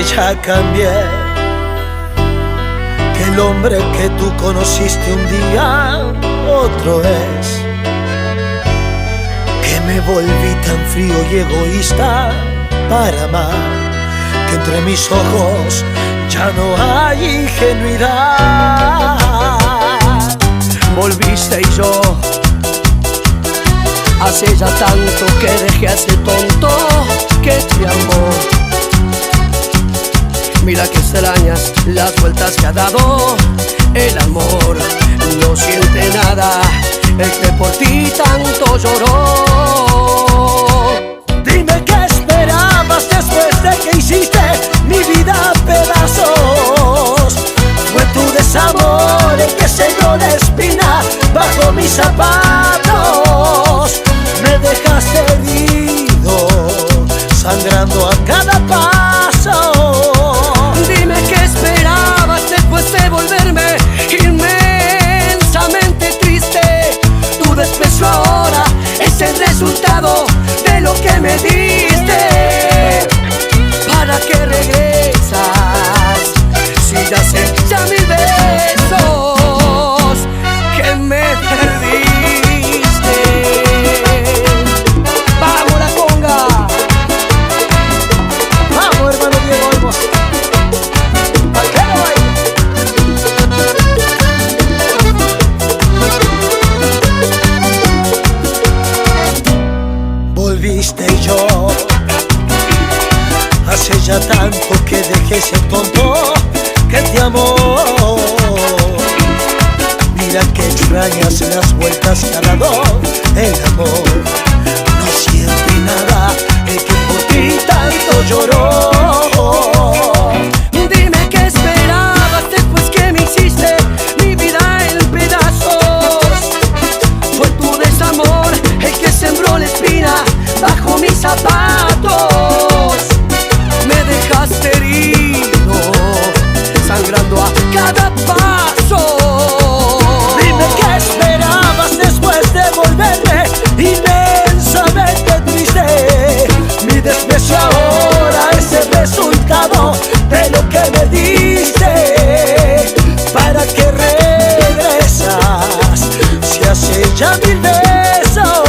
que ya cambié, que el hombre que tú conociste un día otro es, que me volví tan frío y egoísta para amar, que entre mis ojos ya no hay ingenuidad. Volviste y yo, hace ya tanto que dejé a ese tonto que te amó. Mira que extrañas las vueltas que ha dado el amor. No siente nada el que por ti tanto lloró. Dime qué esperabas después de que hiciste mi vida a pedazos. Fue tu desamor el que sembró la espina bajo mis zapatos. Me dejaste herido, sangrando a cada paso. Dime qué esperabas después de volverme inmensamente triste. Tu desprecio ahora es el resultado de lo que me diste. ¿Para qué regresas si ya sé ya mil besos que me perdiste? ¡Vamos la conga! ¡Vamos, hermano Diego Olmos! Volviste y yo, hace ya tanto que dejé ese tonto que te amó. Mira que extrañas las vueltas que ha dado el amor. No siente nada el que por ti tanto lloró. Dime qué esperabas después que me hiciste mi vida en pedazos. Fue tu desamor el que sembró la espina bajo mis zapatos. Me dejaste herido, sangrando a cada paso. Dime qué esperabas después de volverme inmensamente triste. Mi desprecio ahora es el resultado de lo que me diste. ¿Para qué regresas si hace ya mil besos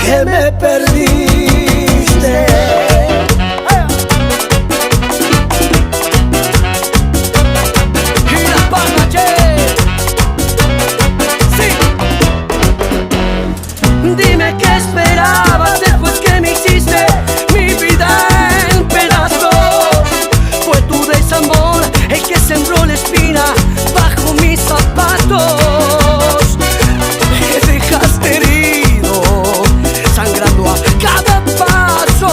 que me perdiste? Y la palma, che. Sí. Dime qué esperabas después que me hiciste mi vida en pedazos. Fue tu desamor el que sembró la espina bajo mis zapatos. Me dejaste herido, sangrando a cada paso.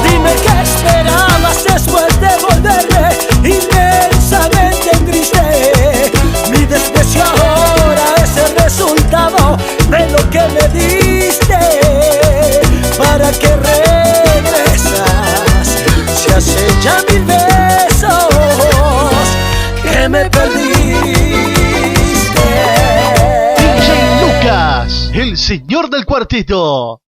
Dime qué esperabas después de volverme inmensamente triste. Mi desprecio ahora es el resultado de lo que me diste. ¿Para qué regresas si hace ya mil besos que me perdiste? DJ Lucas, el señor del cuarteto.